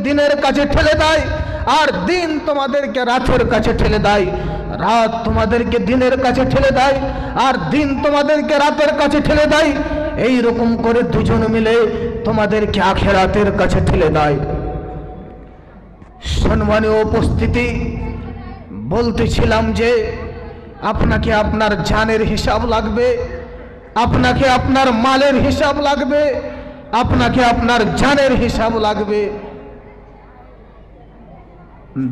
দিনের কাছে ঠেলে দেয়, আর দিন তোমাদেরকে রাতের কাছে ঠেলে দেয়। রাত তোমাদেরকে দিনের কাছে ঠেলে দেয়, আর দিন তোমাদেরকে রাতের কাছে ঠেলে দেয়। এই রকম করে দুজন মিলে তোমাদেরকে আখিরাতের কাছে ঠেলে দেয়। সম্মানীয় উপস্থিতি, বলতেছিলাম যে আপনাকে আপনার জানের হিসাব লাগবে, আপনাকে আপনার মালের হিসাব লাগবে, আপনাকে আপনার জানের হিসাব লাগবে।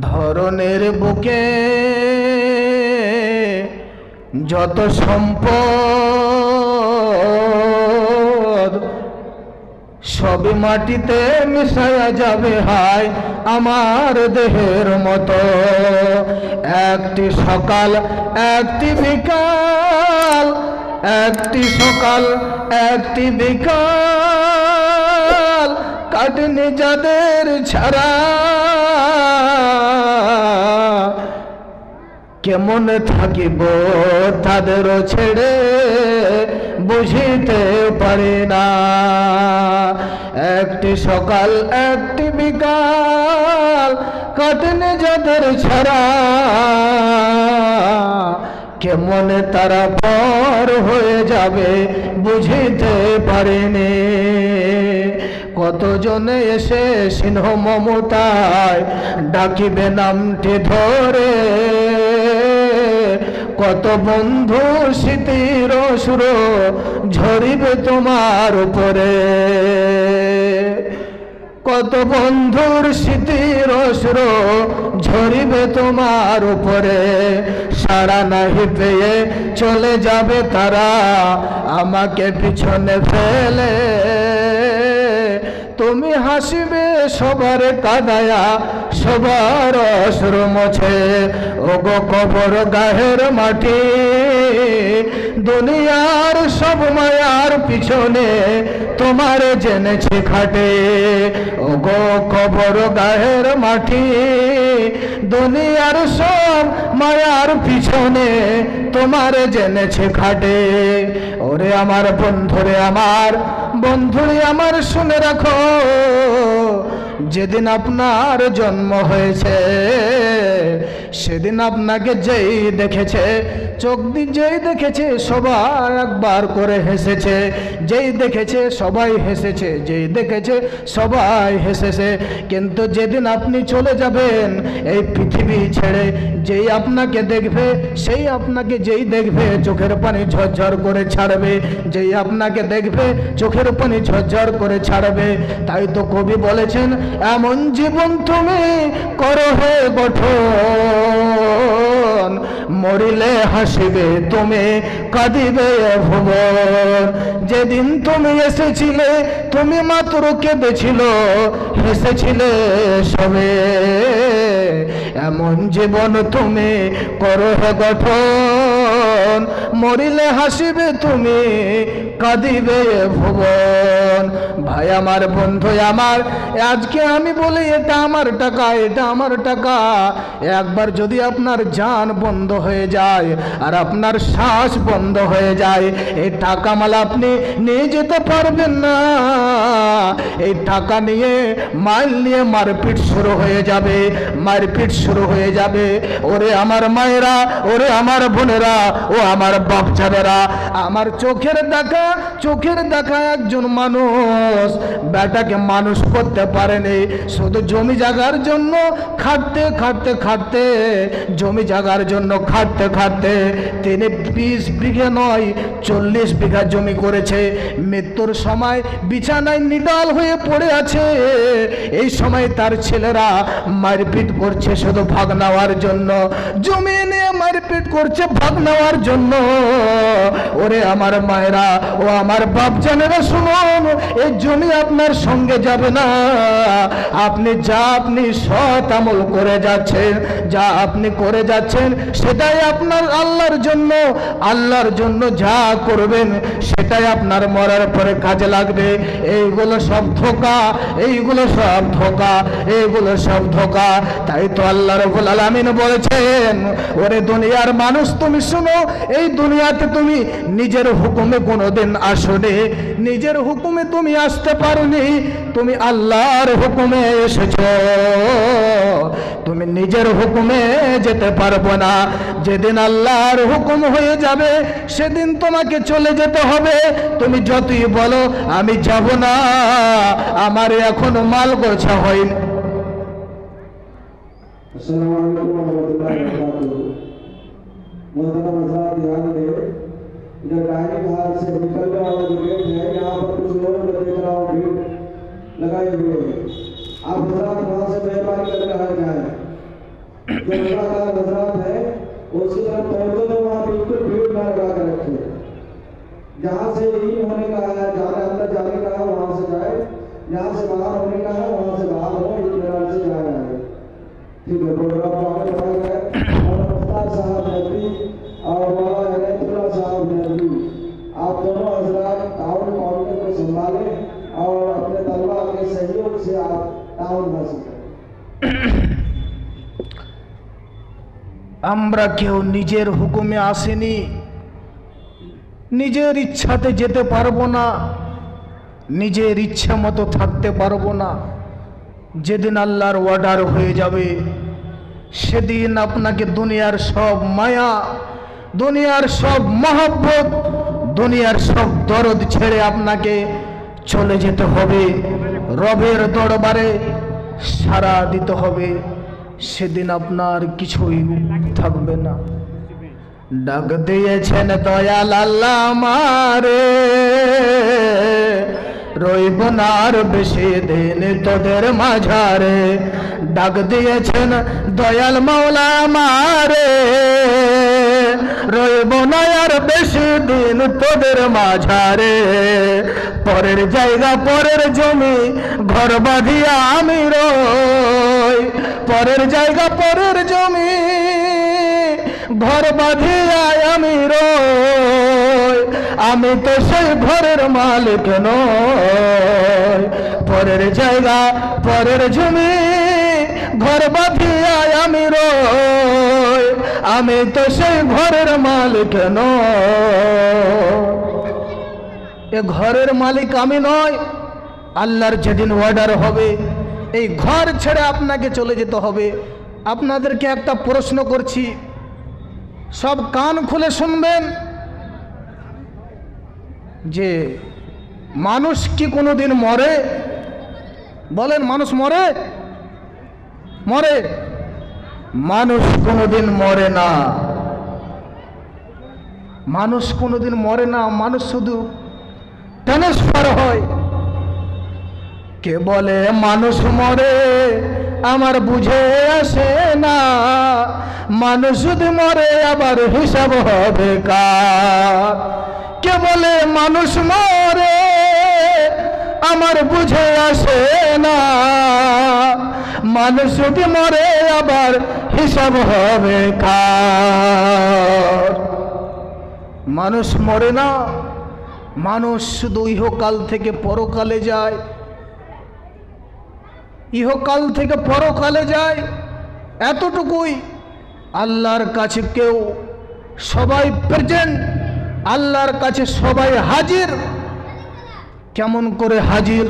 ধরনের বুকে যত সম্পদ সবই মাটিতে মিশায়া যাবে, হায় আমার দেহের মতো। একটি সকাল একটি বিকাল, একটি সকাল একটি বিকাল কাটেনি যাদের ছাড়া, কেমন থাকিব তাদেরও ছেড়ে বুঝিতে পারি না। একটি সকাল একটি বিকাল কাটেনি যাদের ছাড়া, কেমন তারা পর হয়ে যাবে বুঝিতে পারেনি। কতজনে এসে সিংহ মমতায় ডাকিবে নামটি ধরে, কত বন্ধু স্মৃতির অশ্র ঝরিবে তোমার উপরে, কত বন্ধুর স্মৃতির অশ্র ঝরিবে তোমার উপরে। সাড়া নাহি পেয়ে চলে যাবে তারা আমাকে পিছনে ফেলে, তুমি হাসিবে সবার কাঁদায়া সবার অশ্রু মোছে। ওগো কবর গাহের মাটি, দুনিয়ার সব মায়ার পিছনে তোমার জেনেছে খাটে। ওগো কবর গাহের মাটি, দুনিয়ার সব মায়ার পিছনে তোমার জেনেছে খাটে। ওরে আমার বন্ধুরে, আমার বন্ধুরে আমার, শুনে রাখো, যেদিন আপনার জন্ম হয়েছে সেদিন আপনাকে যেই দেখেছে, চোখ দিয়ে যেই দেখেছে সবাই একবার করে হেসেছে, যেই দেখেছে সবাই হেসেছে, যেই দেখেছে সবাই হেসেছে। কিন্তু যেদিন আপনি চলে যাবেন এই পৃথিবী ছেড়ে, যেই আপনাকে দেখবে সেই আপনাকে যেই দেখবে চোখের পানি ঝরঝর করে ছাড়বে, যেই আপনাকে দেখবে চোখের পানি ঝরঝর করে ছাড়বে। তাই তো কবি বলেছেন, এমন জীবন তুমি করো হে গঠন, মরিলে হাসিবে তুমি কাঁদিবে ভুবন। যেদিন তুমি এসেছিলে তুমি মাত্র কেঁদেছিল, হেসেছিলে সবে। এমন জীবন তুমি করো হে গঠন, মরিলে হাসিবে তুমি কাঁদিবে ভুবন। ভাই আমার, বন্ধু আমার, আজকে আমি বলি এটা আমার টাকা, এটা আমার টাকা। একবার যদি আপনার জান বন্ধ হয়ে যায় আর আপনার শ্বাস বন্ধ হয়ে যায়, এই টাকা মাল আপনি নিয়ে যেতে পারবেন না। এই টাকা নিয়ে মাইল নিয়ে মারপিট শুরু হয়ে যাবে, মারপিট শুরু হয়ে যাবে। ওরে আমার মায়েরা, ওরে আমার বোনেরা, ও আমার বাপচাদেরা, আমার চোখের দেখা একজন মানুষ বেটাকে মানুষ করতে পারেনি, শুধু জমি জায়গার জন্য খাটতে খাটতে খাটতে, জমি জায়গার জন্য খাটতে খাটতে তিনি 20 বিঘা নয় 40 বিঘা জমি করেছে। মৃত্যুর সময় বিছানায় নিডাল হয়ে পড়ে আছে। এই সময় তার ছেলেরা মারপিট করছে শুধু ভাগ নেওয়ার জন্য, জমি নিয়ে মারপিট করছে ভাগ নেওয়ার জন্য। ওরে আমার মায়েরা, ও আমার বাপজানেরা, শুনুন, এই জমি আপনার সঙ্গে যাবে না। আপনি সৎ আমল করে যাচ্ছেন, যা আপনি করে যাচ্ছেন সেটাই আপনার আল্লাহর জন্য যা করবেন সেটাই আপনার মরার পরে কাজে লাগবে। এইগুলো সব ধোঁকা, এইগুলো সব ধোঁকা, এইগুলো সব ধোঁকা। তাই তো আল্লাহ রাব্বুল আলামিন বলেছেন, ওরে দুনিয়ার মানুষ তুমি শুনো, এই দুনিয়াতে তুমি নিজের হুকুমে কোনোদিন আসোনি, নিজের হুকুমে তুমি আসতে পারোনি, তুমি আল্লাহর হুকুমে এসেছো। তুমি নিজের হুকুমে যেতে পারবো না। যেদিন আল্লাহর হুকুম হয়ে যাবে সেদিন তোমাকে চলে যেতে হবে। তুমি যতই বলো আমি যাব না, আমার এখনো মাল গোছা হয়নি। अस्सलाम वालेकुम रहमतुल्लाहि व बरकातुहू। मोहतरम हज़रात, ध्यान दें, इधर डाइनिंग हॉल से निकलने वाला जो गेट है, यहाँ पर कुछ लोगों को देख रहा हूँ भीड़ लगाए हुए हैं। आप हज़रात वहाँ से मेहरबानी करके हट जाएं। जो लगातार हज़रात है उसी तरफ पहुँचो तो वहाँ बिल्कुल भीड़ न लगा कर रखें। जहाँ से इन होने का है, जहाँ अंदर जाने का है वहाँ से जाए, जहाँ से बाहर होने का है वहाँ से बाहर हो, इत्मीनान से जाया है। ठीक है, प्रोग्राम को आगे बढ़ाया गया और मुख्तार साहब नदवी और मौलाना इनायतुल्लाह साहब नदवी, आप दोनों हजरात ताउन काउंटर को संभालें और अपने तलबा के सहयोग से आप ताउन हासिल करें। আমরা কেউ নিজের হুকুমে আসেনি, নিজের ইচ্ছাতে যেতে পারবো না, নিজের ইচ্ছা মতো থাকতে পারবো না। যেদিন আল্লাহর অর্ডার হয়ে যাবে সেদিন আপনাকে দুনিয়ার সব মায়া, দুনিয়ার সব মহব্বত, দুনিয়ার সব দরদ ছেড়ে আপনাকে চলে যেতে হবে, রবের দরবারে সারা দিতে হবে। সেদিন আপনার কিছুই থাকবে না। ডাক দিয়েছেন দয়াল আল্লাহ আমারে, রইব না আর বেশি দিন তোদের মাঝারে। ডাক দিয়েছেন দয়াল মাওলা আমারে, রইব না আর বেশি দিন তোদের মাঝারে। পরের জায়গা পরের জমি ঘর বাঁধিয়া আমি রই, পরের জায়গা পরের জমি ঘর বাঁধিয়া আমি রই। আমি তো সেই ঘরের মালিক নই, পরের জায়গা পরের জমি ঘর বাঁধিয়া আমি রই। আমি তো সেই ঘরের মালিক নই, এ ঘরের মালিক আমি নই। আল্লাহর যেদিন অর্ডার হবে এই ঘর ছেড়ে আপনাকে চলে যেতে হবে। আপনাদেরকে একটা প্রশ্ন করছি, সব কান খুলে শুনবেন, যে মানুষ কি কোনোদিন মরে? বলেন, মানুষ মরে? মরে? মানুষ কোনোদিন মরে না, মানুষ কোনোদিন মরে না। মানুষ শুধু ট্রান্সফার হয়। কে বলে মানুষ মরে আমার বুঝে আসে না, মানুষ যদি মরে আবার হিসাব হবে কার? কে বলে মানুষ মরে আমার বুঝে আসে না, মানুষ যদি মরে আবার হিসাব হবে কার? মানুষ মরে না, মানুষ শুধু ইহকাল থেকে পরকালে যায়, ইহকাল থেকে পরকালে যায়, এতটুকুই। আল্লাহর কাছে কেউ সবাই প্রেজেন্ট, আল্লাহর কাছে সবাই হাজির। কেমন করে হাজির?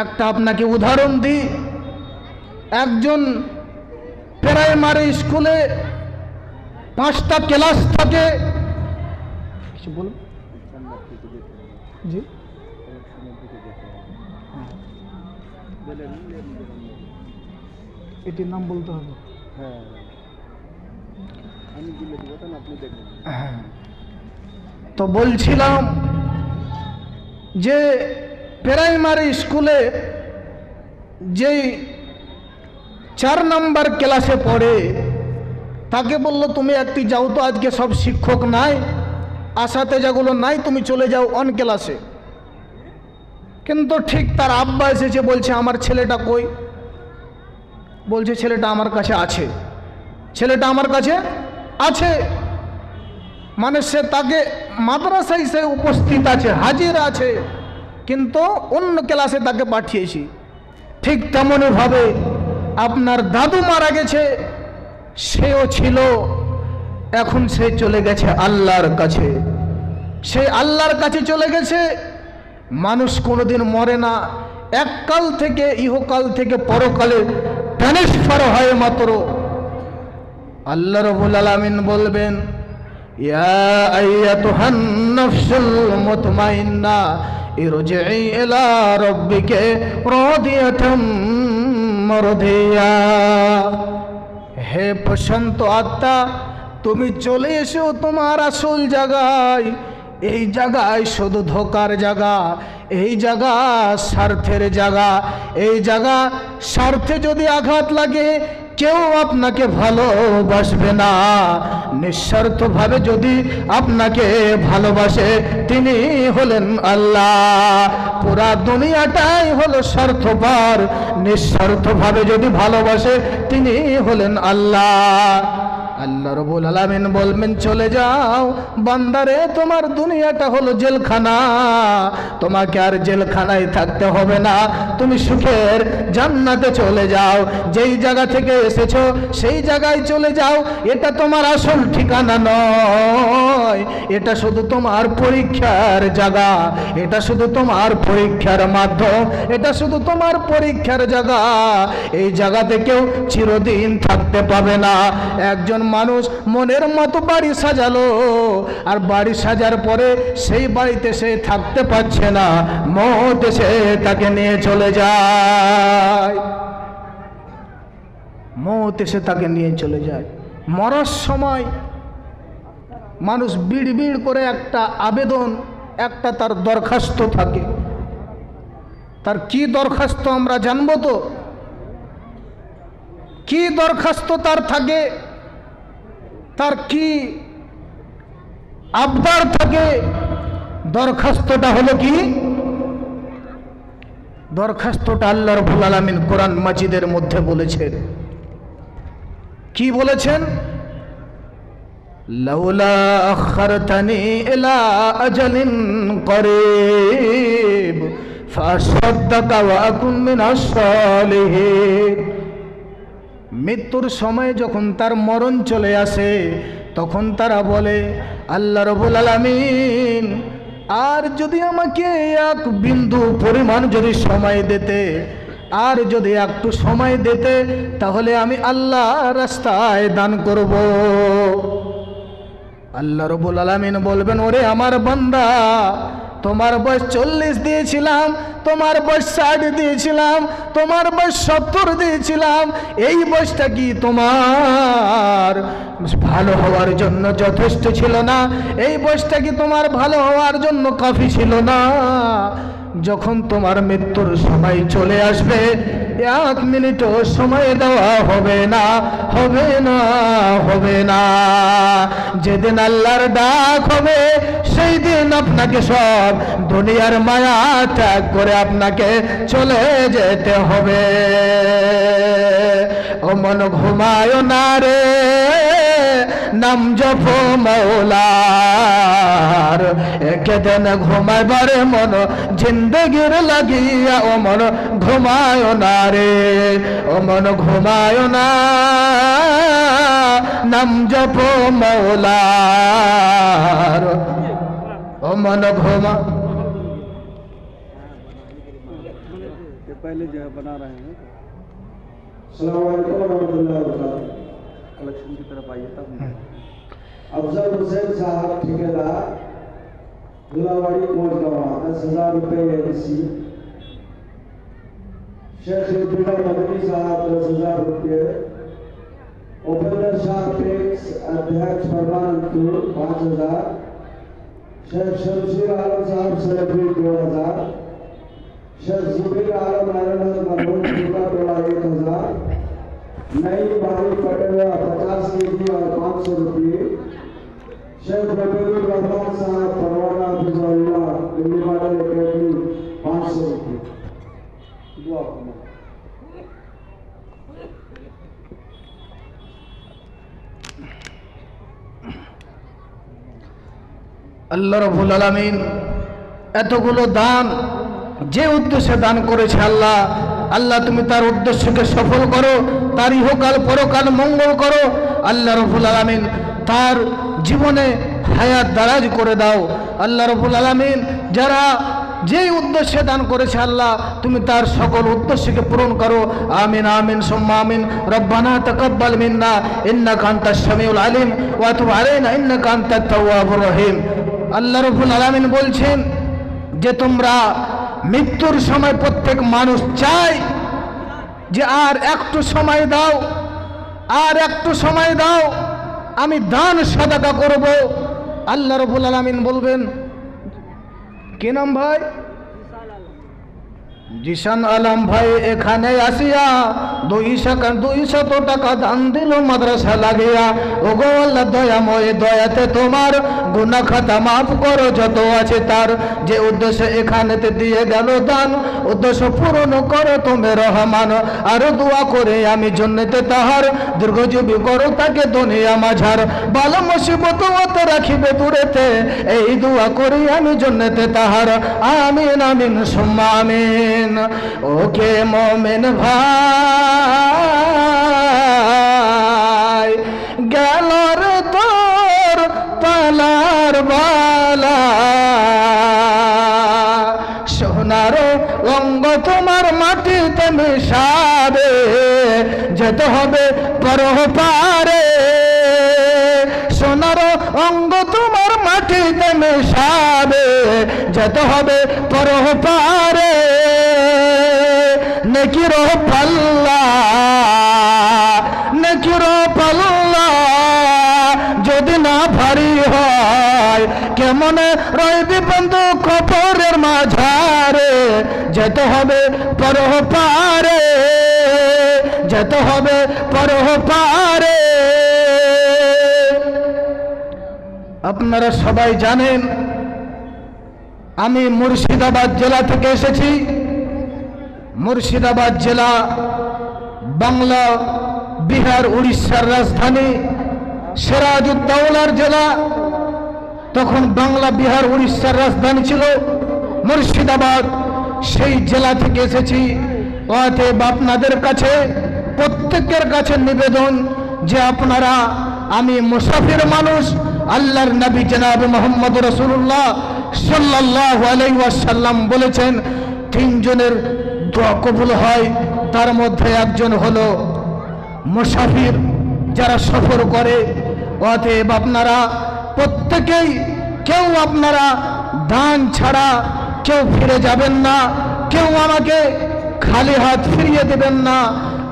একটা আপনাকে উদাহরণ দিই। একজন প্রাইমারি স্কুলে 5টা ক্লাস থাকে, কিছু বলুন জি। এটির নাম বলতে হবে? হ্যাঁ, তো বলছিলাম যে প্রাইমারি স্কুলে যেই 4 নম্বর ক্লাসে পড়ে তাকে বললো তুমি একটি যাও তো, আজকে সব শিক্ষক নাই, আশাতে যেগুলো নাই তুমি চলে যাও অন ক্লাসে। কিন্তু ঠিক তার আব্বা এসেছে, বলছে আমার ছেলেটা কই? বলছে ছেলেটা আমার কাছে আছে, ছেলেটা আমার কাছে আছে। মানে সে তাকে মাদ্রাসায় সে উপস্থিত আছে, হাজির আছে, কিন্তু অন্য ক্লাসে তাকে পাঠিয়েছি। ঠিক তেমনইভাবে আপনার দাদু মারা গেছে, সেও ছিল এখন সে চলে গেছে আল্লাহর কাছে। সে আল্লাহর কাছে চলে গেছে। মানুষ কোনোদিন মরে না, এককাল থেকে ইহকাল থেকে পরকালে ট্রান্সফার হয় মাত্র। আল্লাহ রাব্বুল আলামিন বলবেন, ইয়া আইয়াতুহান নাফসুল মুতমাইন্না ইরজিই ইলা রাব্বিকা রাদিয়াতাম মারদিয়া। হে প্রশান্ত আত্মা, তুমি চলে এসো তোমার আসল জায়গায়। এই জায়গায় শুধু ধোকার জায়গা, এই জায়গা স্বার্থের জায়গা। এই জায়গা স্বার্থে যদি আঘাত লাগে কেউ আপনাকে ভালোবাসবে না। নিঃস্বার্থভাবে যদি আপনাকে ভালোবাসে তিনি হলেন আল্লাহ। পুরা দুনিয়াটাই হলো স্বার্থপর, নিঃস্বার্থভাবে যদি ভালোবাসে তিনি হলেন আল্লাহ। আল্লাহ রাব্বুল আলামিন বলবেন, চলে যাও বান্দারে, তোমার দুনিয়াটা হলো জেলখানা। তোমাকে আর জেলখানায় থাকতে হবে না, তুমি সুখের জান্নাতে চলে যাও। যেই জায়গা থেকে এসেছো সেই জায়গায় চলে যাও। এটা তোমার আসল ঠিকানা নয়, এটা শুধু তোমার পরীক্ষার জায়গা, এটা শুধু তোমার পরীক্ষার মাধ্যম, এটা শুধু তোমার পরীক্ষার জায়গা। এই জায়গাতে কেউ চিরদিন থাকতে পাবে না। একজন মানুষ মনের মতো বাড়ি সাজালো, আর বাড়ি সাজার পরে সেই বাড়িতে সে থাকতে পারছে না, মওত এসে তাকে নিয়ে চলে যায়। মওত এসে তাকে নিয়ে চলে যায়। মরার সময় মানুষ বিড় করে একটা আবেদন, একটা তার দরখাস্ত থাকে। তার কি দরখাস্ত আমরা জানবো তো? কি দরখাস্ত তার থাকে, তার কি আবদার থাকে? দরখাস্তটা হলো কি? দরখাস্তটা আল্লাহ রাব্বুল আলামিন কোরআন মাজিদের মধ্যে বলেছেন। কি বলেছেন? লাউলা আখারতানি ইলা আজালিন করিব ফাসাদদাকা ওয়া আকুন মিনাস সালিহিন। মৃত্যুর সময় যখন তার মরণ চলে আসে তখন তারা বলে, আল্লাহ রাব্বুল আলামিন আর যদি আমাকে এক বিন্দু পরিমাণ যদি সময় দিতে, আর যদি একটু সময় দিতে, তাহলে আমি আল্লাহ রাস্তায় দান করব। আল্লাহ রাব্বুল আলামিন বলবেন, ওরে আমার বান্দা, তোমার বয়স 40 দিয়েছিলাম, তোমার বয়স 60 দিয়েছিলাম, তোমার বয়স 70 দিয়েছিলাম। এই বয়সটা কি তোমার ভালো হওয়ার জন্য যথেষ্ট ছিল না? এই বয়সটা কি তোমার ভালো হওয়ার জন্য কাফি ছিল না? যখন তোমার মৃত্যুর সময় চলে আসবে, 1 মিনিটও সময় দেওয়া হবে না, হবে না, হবে না। যেদিন আল্লাহর ডাক হবে সেই দিন আপনাকে সব দুনিয়ার মায়া ত্যাগ করে আপনাকে চলে যেতে হবে। ও মন ঘুমায় না রে, নাম জপো মওলার, একদিন ঘুমাইবার মন জিন্দগির লাগিয়া। ও মন ঘুমায় না রে, ও মন ঘুমায় না, নাম জপো মওলার। ও মন ঘুমা पहले जो है बना रहे हैं अस्सलाम वालेकुम रहमतुल्लाहि व बरकातहू। कलेक्शन की तरफ आइए तब। अफजल हुसैन साहब ठेकेदार, दुलावाड़ी कोटगांव, 10,000 रुपये रिसीव। शेख बिल्डर मदनी साहब 10,000 रुपये। उपेंद्र शाह टैक्स अध्यक्ष परमानंदपुर 5,000। शेख शमशीर आलम साहब सेलिब्रेट 2,000। शेख जुबेर आलम नारायण मनोज दुर्गा टोला 1,000। नई बारी पटेवा 50 केजी और 500 रुपये। शेख रबीउल रहमान साहब परवाना फिजौला दिल्ली मॉडल एकेडमी 500 रुपये। दुआ करो। আল্লাহ রাব্বুল আলামিন এতগুলো দান যে উদ্দেশ্যে দান করেছে, আল্লাহ আল্লাহ তুমি তার উদ্দেশ্যকে সফল করো, তার ইহকাল পরকাল মঙ্গল করো। আল্লাহ রাব্বুল আলামিন তার জীবনে হায়াত দারাজ করে দাও। আল্লাহ রাব্বুল আলামিন যারা যেই উদ্দেশ্যে দান করেছে আল্লাহ তুমি তার সকল উদ্দেশ্যকে পূরণ করো। আমিন আমিন সুম্মা আমিন। রব্বানা তাকাব্বাল মিন্না ইন্নাকা আনতাস সামিউল আলিম ওয়া তুব আলাইনা ইন্নাকা আনতাত তাওয়াবুর রহিম। আল্লাহ রাব্বুল আলামিন বলছেন যে তোমরা মৃত্যুর সময় প্রত্যেক মানুষ চায় যে আর একটু সময় দাও, আর একটু সময় দাও, আমি দান সাদাকা করব। আল্লাহ রাব্বুল আলামিন বলবেন, কি নাম ভাই? জিশান আলম ভাই এখানে আসিয়া 200 টাকা দান দিল মাদ্রাসা লাগিয়া। ওগো আল্লাহ দয়াময়, দয়াতে তোমার গুনাহ খাতা মাফ করো যত আছে তার। যে উদ্দেশ্যে এখানেতে দিয়ে গেল দান, উদ্দেশ্য পূরণ করো তুমি রহমান। আর দোয়া করে আমি জন্নতে তাহার, দীর্ঘজীবী করো তাকে দুনিয়া মাঝার। বালা মুসিবত অত রাখিবে দূরেতে, এই দোয়া করি আমি জন্নতে তাহার। আমিন আমিন সুম্মা আমিন। ওকে মোমেন ভাই গেল রে তোর পালার বালা, সোনার অঙ্গ তোমার মাটিতে মিশাবে, যেতে হবে পরপারে। সোনার অঙ্গ তোমার মাটিতে মিশাবে, যেতে হবে পরপারে। নেকির পাল্লা, নেকির পাল্লা যদি না ভারী হয়, কেমনে রইবি বন্ধু কবরের মাঝারে। যেতে হবে পরপারে, যেতে হবে পরপারে। আপনারা সবাই জানেন আমি মুর্শিদাবাদ জেলা থেকে এসেছি। মুর্শিদাবাদ জেলা বাংলা, বিহার, উড়িষ্যার রাজধানী। সিরাজউদ্দৌলার জেলা তখন বাংলা, বিহার, উড়িষ্যার রাজধানী ছিল মুর্শিদাবাদ। সেই জেলা থেকে এসেছি। অতএব আপনাদের কাছে, প্রত্যেকের কাছে নিবেদন যে আপনারা, আমি মুসাফির মানুষ, আল্লাহর নবী জনাব মুহাম্মদ রাসূলুল্লাহ সাল্লাল্লাহু আলাইহি ওয়াসাল্লাম বলেছেন 3 জনের দোয়া কবুল হয়, তার মধ্যে একজন হলো মুসাফির, যারা সফর করে। অতএব আপনারা প্রত্যেকেই, কেউ আপনারা দান ছাড়া কেউ ফিরে যাবেন না, কেউ আমাকে খালি হাত ফিরিয়ে দেবেন না।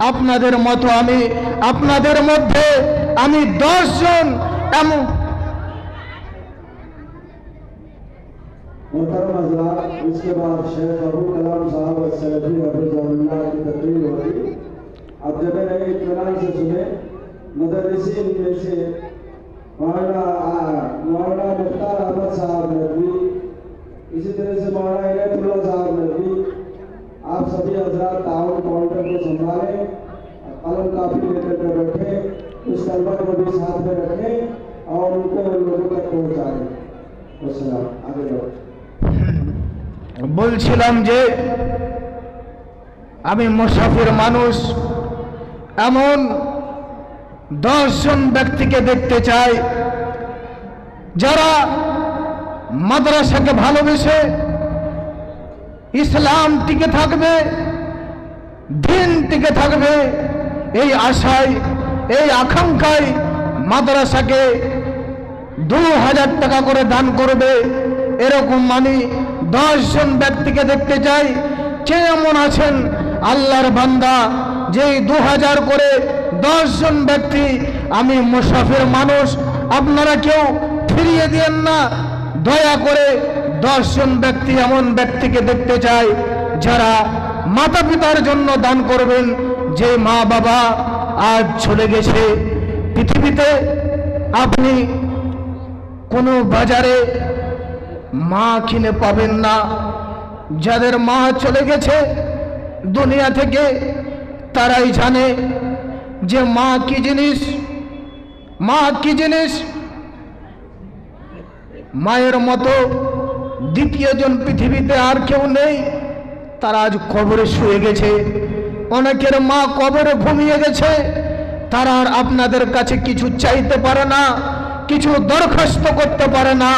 আপনাদের মতো আমি, আপনাদের মধ্যে আমি 10 জন এমন। मोहतरम हज़रात, इसके बाद शेख अबू कलाम साहब सलफी हफ़िज़हुल्लाह की तकरीर होगी। अब जब मैंने इत्मीनान से सुने, मुदर्रिसीन में से मौलाना मुख्तार अहमद साहब नदवी, इसी तरह से मौलाना इनायतुल्लाह साहब नदवी, आप सभी हज़रात ताउन काउंटर को संभालें, कलम काफी लेकर के बैठे, उस तलबा को भी साथ में रखें और उनको लोगों तक पहुँचाएं। अस्सलाम, आगे जाओ। বলছিলাম যে আমি মুসাফির মানুষ, এমন 10 জন ব্যক্তিকে দেখতে চাই যারা মাদ্রাসাকে ভালোবেসে ইসলাম টিকে থাকবে, দিন টিকে থাকবে, এই আশায়, এই আকাঙ্ক্ষায় মাদ্রাসাকে 2000 টাকা করে দান করবে। এরকম মানে 10 জন ব্যক্তিকে দেখতে চাই। কে এমন আছেন আল্লাহর বান্দা যেই 2000 করে 10 জন ব্যক্তি? আমি মুসাফির মানুষ, আপনারা কেউ ফিরিয়ে দিয়েন না, দয়া করে 10 জন ব্যক্তি, এমন ব্যক্তিকে দেখতে চাই যারা মাতা পিতার জন্য দান করবেন। যে মা বাবা আজ চলে গেছে পৃথিবীতে, আপনি কোনো বাজারে মা কিনে পাবেন না। যাদের মা চলে গেছে দুনিয়া থেকে, তারাই জানে যে মা কি জিনিস, মা কি জিনিস। মায়ের মতো দ্বিতীয় জন পৃথিবীতে আর কেউ নেই। তারা আজ কবরে শুয়ে গেছে, অনেকের মা কবরে ঘুমিয়ে গেছে। তারা আর আপনাদের কাছে কিছু চাইতে পারে না, কিছু দরখাস্ত করতে পারে না,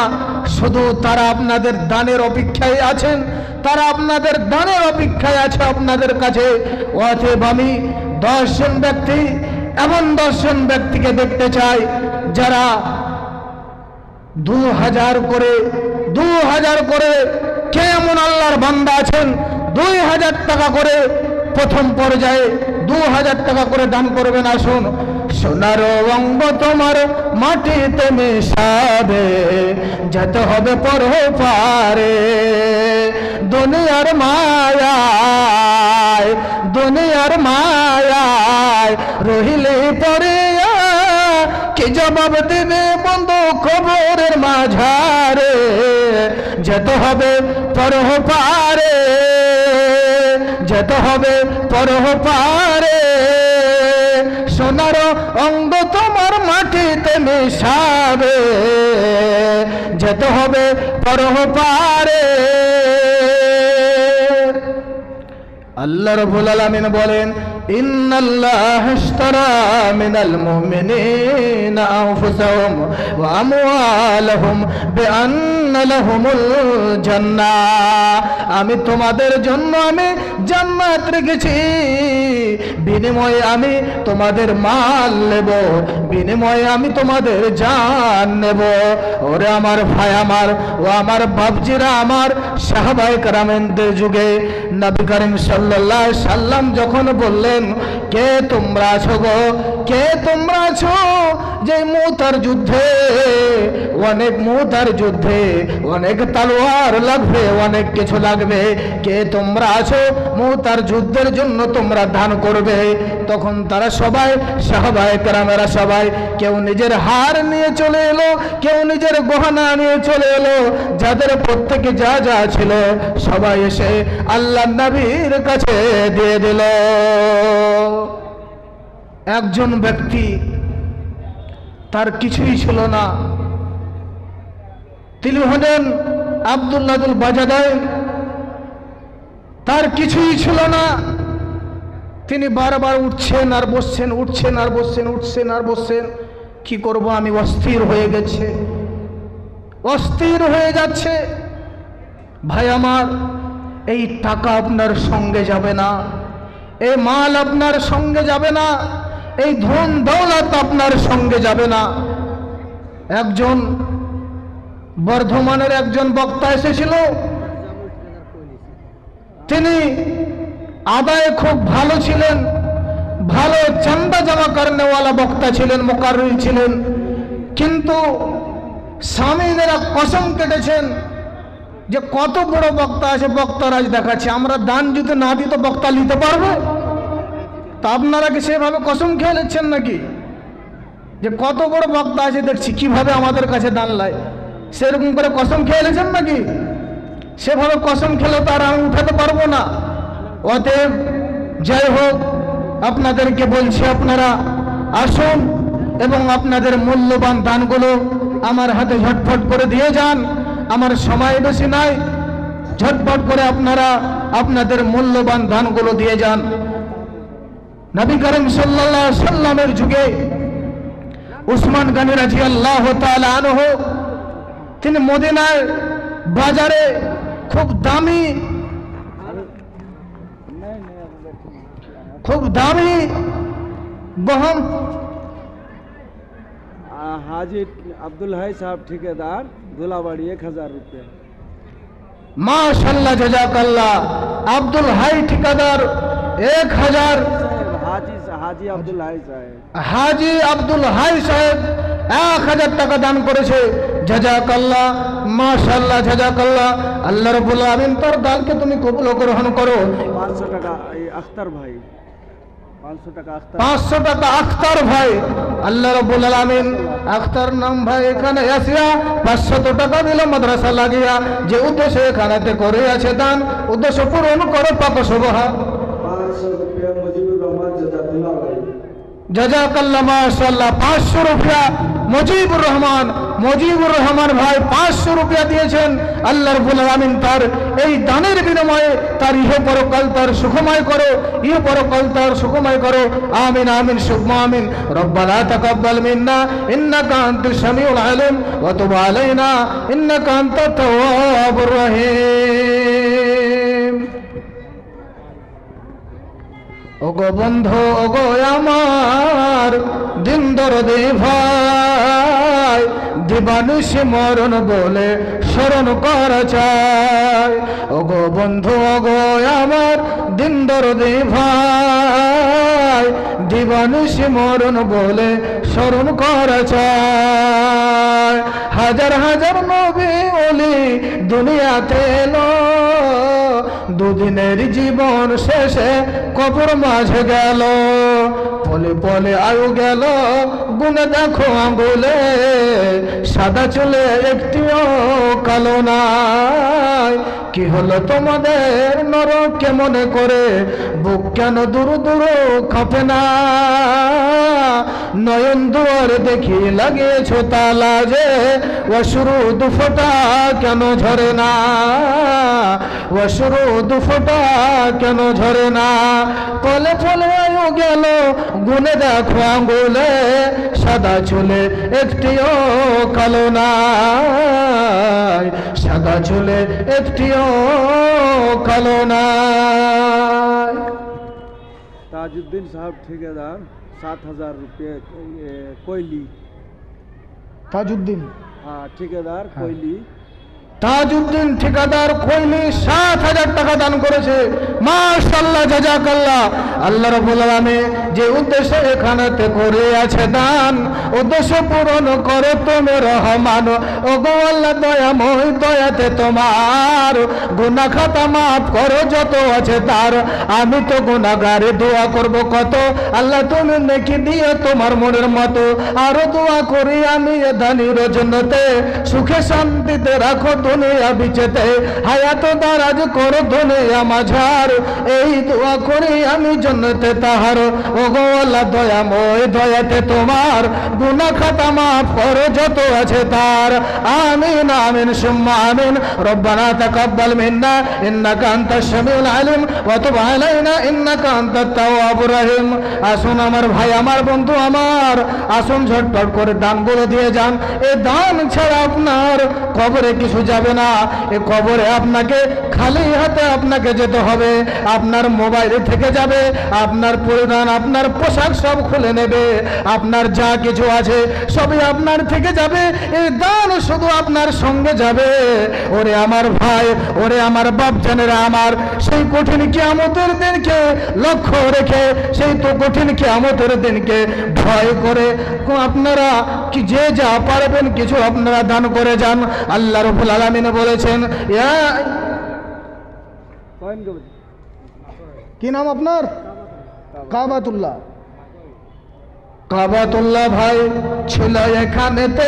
শুধু তারা আপনাদের দানের অপেক্ষায় আছেন, তারা আপনাদের দানের অপেক্ষায় আছে আপনাদের কাছে। অতএব আমি 10 জন ব্যক্তি, এমন 10 জন ব্যক্তিকে দেখতে চাই যারা 2000 করে, কে এমন আল্লাহর বান্দা আছেন 2000 টাকা করে প্রথম পর্যায়ে 2000 টাকা করে দান করবেন? আসুন, সোনার অঙ্গ তোমার মাটিতে মেশাবে, যেতে হবে পরপারে। দুনিয়ার মায়ায় রহিলে পরে কি জবাব দেবে বন্ধু কবরের মাঝারে, যেতে হবে পরপারে, যেতে হবে পরপারে। সোনার অঙ্গ তোমার মাটিতে মেশাবে, যেতে হবে পরপারে। আল্লাহ রাব্বুল আলামিন বলেন, ইন্নাল্লাহা ইশতারা মিনাল মুমিনিনা আনফুসাহুম ওয়া আমওয়ালাহুম বিআন্না লাহুমুল জান্নাহ। আমি তোমাদের জন্য আমি জান্নাত রেখেছি, বিনিময়ে আমি তোমাদের মাল নেব, বিনিময়ে আমি তোমাদের জান নেব। ওরে আমার ভাই আমার, ও আমার বাপজিরা আমার, সাহাবায়ে কেরামদের যুগে নবী করিম সাল্লাল্লাহু আলাইহি সাল্লাম যখন বললেন, কে তোমরা আছো গো, কে তোমরা আছো যে মুতার যুদ্ধে, অনেক তলোয়ার লাগবে, অনেক কিছু লাগবে, কে তোমরা আছো মুতার যুদ্ধের জন্য তোমরা দান করবে? তখন তারা সবাই, সাহাবায়ে কেরামেরা সবাই, কেউ নিজের হার নিয়ে চলে এলো, কেউ নিজের গহনা নিয়ে চলে এলো, যাদের প্রত্যেকে যা যা ছিল সবাই এসে আল্লাহ নবীর কাছে দিয়ে দিল। একজন ব্যক্তি, তার কিছুই ছিল না, তিনি হলেন আব্দুল্লাহুল বাজাদাই। তার কিছুই ছিল না, তিনি বারবার উঠছেন আর বসছেন, উঠছেন আর বসছেন, উঠছেন আর বসছেন। কি করব, আমি অস্থির হয়ে গেছে, অস্থির হয়ে যাচ্ছে। ভাই আমার, এই টাকা আপনার সঙ্গে যাবে না, এই মাল আপনার সঙ্গে যাবে না, এই ধন দৌলত আপনার সঙ্গে যাবে না। একজন বর্ধমানের একজন বক্তা এসেছিল, তিনি আদায় খুব ভালো ছিলেন, ভালো চান্দা জমা করনেওয়ালা বক্তা ছিলেন, মুকাররির ছিলেন, কিন্তু স্বামীরা কসম কেটেছেন যে কত বড় বক্তা আছে, বক্তারাজ দেখাচ্ছে, আমরা দান যদি না দিই তো বক্তা নিতে পারবে? তা আপনারা কি সেভাবে কসম খেয়ে নিচ্ছেন নাকি যে কত বড় বক্তা আছে, দেখছি কিভাবে আমাদের কাছে দান লাই? সেরকম করে কসম খেয়ে নিয়েছেন নাকি? সেভাবে কসম খেলে তো আর আমি উঠাতে পারবো না। অতএব যাই হোক, আপনাদেরকে বলছি, আপনারা আসুন এবং আপনাদের মূল্যবান দানগুলো আমার হাতে ঝটফট করে দিয়ে যান। আমার সময় বেশি নাই, ঝটফট করে আপনারা আপনাদের মূল্যবান দানগুলো দিয়ে যান। নবী করিম সাল্লাল্লাহু আলাইহি সাল্লামের যুগে উসমান গনি রাদিয়াল্লাহু তাআলা আনহু, তিনি মদিনার বাজারে খুব দামি বহন हाजी अब्दुल हाई साहब ठेकेदार धुलाबाड़ी 1000 रुपये। माशाल्लाह, जजाकल्लाह। अब्दुल हाई ठेकेदार 1000। हाजी अब्दुल हाई साहेब, हाजी अब्दुल हाई साहेब 1000 টাকা দান করেছে। জাযাকাল্লাহ, মাশাআল্লাহ, জাযাকাল্লাহ। আল্লাহ রাব্বুল আলামিন তার দানকে তুমি কবুল ও গ্রহণ করো। 500 টাকা আখতার ভাই, 500 টাকা আখতার, 500 টাকা আখতার ভাই। আল্লাহ রাব্বুল আলামিন আখতার নাম ভাই এখানে আসিয়া 500 টাকা দিল মাদ্রাসা লাগিয়া, যে উদ্দেশ্যে এখানেতে করে আছে দান, উদ্দেশ্য পূরণ করো পাক সুবহা। 500 रुपया मुजीबुर रहमान जजाकुल्लाह भाई। জাযাকাল্লাহ, মাশাআল্লাহ। 500 রুপিয়া মুজিবুর রহমান মুজিবুর রহমান ভাই 500 রুপিয়া দিয়েছেন। আল্লাহ রাব্বুল আলামিন তার এই দানের বিনিময়ে তার ইহ পরকাল তার সুখময় করো, ইহ পরকাল তার সুখময় করো। আমিন আমিন সুম্মা আমিন। রব্বানা তাকাব্বাল মিন্না ইন্নাকা আনতাস সামিউল আলিম ওয়া তুব আলাইনা ইন্নাকা আনতাত তাওয়াবুর রহিম। ওগো বন্ধু ওগো আমার দিন দরদে ভাই, দিবানিশি মরণ বলে স্মরণ করা চাই। ওগো বন্ধু ওগো আমার দিন দরদে ভাই, দিবানিশি মরণ বলে স্মরণ করা চাই। হাজার হাজার নবী ওলি দুনিয়াতে এলো, দুদিনের জীবন শেষে কবর মাঝে গেল। পলে পলে আয়ু গেল গুনে দেখো আঙ্গুলে, সাদা চুলে একটিও কালো নাই। কি হলো তোমাদের নরক কেমনে করে, বুক কেন দূর দূর কাঁপে না? নয়ন দুয়ার দেখি লাগিয়েছো তালা যে, অশ্রু ফোঁটা কেন ঝরে না? অশ্রু ফোঁটা কেন ঝরে না? পলে পলে আয়ু গেল গুনে দেখো আঙ্গুলে, সাদা চুলে একটিও কালো নাই। সাদা চুলে একটিও কালো নাই। ताजुद्दीन साहब ठेकेदार 7,000 रुपये कोयली। তাজউদ্দিন हाँ ठेकेदार कोयली। তাজউদ্দিন ঠিকাদার কইলি 7,000 টাকা দান করেছে। মাশাআল্লাহ জাযাকাল্লাহ। আল্লাহ রাব্বুল আলামিন যে উদ্দেশ্যে এখানেতে করে আছে দান, উদ্দেশ্য পূরণ করো তুমি রহমান। ওগো আল্লাহ দয়াময়, দয়াতে তোমার গুনাহ খাতা মাফ করো যত আছে তার। আমি তো গুনাহগার, দোয়া করব কত, আল্লাহ তুমি নেকি দিয়ে তোমার মনের মতো। আরো দোয়া করি আমি এ দানির জন্নতে, সুখে শান্তিতে রাখো দুনিয়া বিচেতে, হায়াত দারাজ করো দুনিয়া মাঝার। এই দোয়া করি আমি জন্নতে তাহার। ওগো আল্লাহ দয়াময়, দয়াতে তোমার গুনাহ খাতা মাফ করো যত আছে তার। আমিন আমিন সুম্মা আমিন। রব্বানা তাকাব্বাল মিন্না ইন্নাকা আনতাস সামিউল আলিম ওয়া তুব আলাইনা ইন্নাকা আনতাত তাওয়াবুর রহিম। আসুন আমার ভাই, আমার বন্ধু আমার, আসুন ঝটপট করে দানগুলো দিয়ে যান। এই দান ছাড়া আপনার কবরে কিছু যাবে না। এই কবরে আপনাকে খালি হাতে আপনাকে যেতে হবে। আপনার মোবাইল থেকে যাবে, আপনার পরিধান আপনার পোশাক সব খুলে নেবে, আপনার যা কিছু আছে সবই আপনার থেকে যাবে। এই দান শুধু আপনার সঙ্গে যাবে। ওরে আমার ভাই, ওরে আমার বাপজানেরা আমার, সেই কঠিন কিয়ামতের দিনকে লক্ষ্য রেখে, সেই তো কঠিন কিয়ামতের দিনকে ভয় করে আপনারা কি যে যা পারবেন কিছু আপনারা দান করে যান। আল্লাহ রাব্বুল আলামিন বলেছেন, কি নাম আপনার? কাবাতুল্লাহ। কাবাতুল্লাহ ভাই ছিল এখানেতে,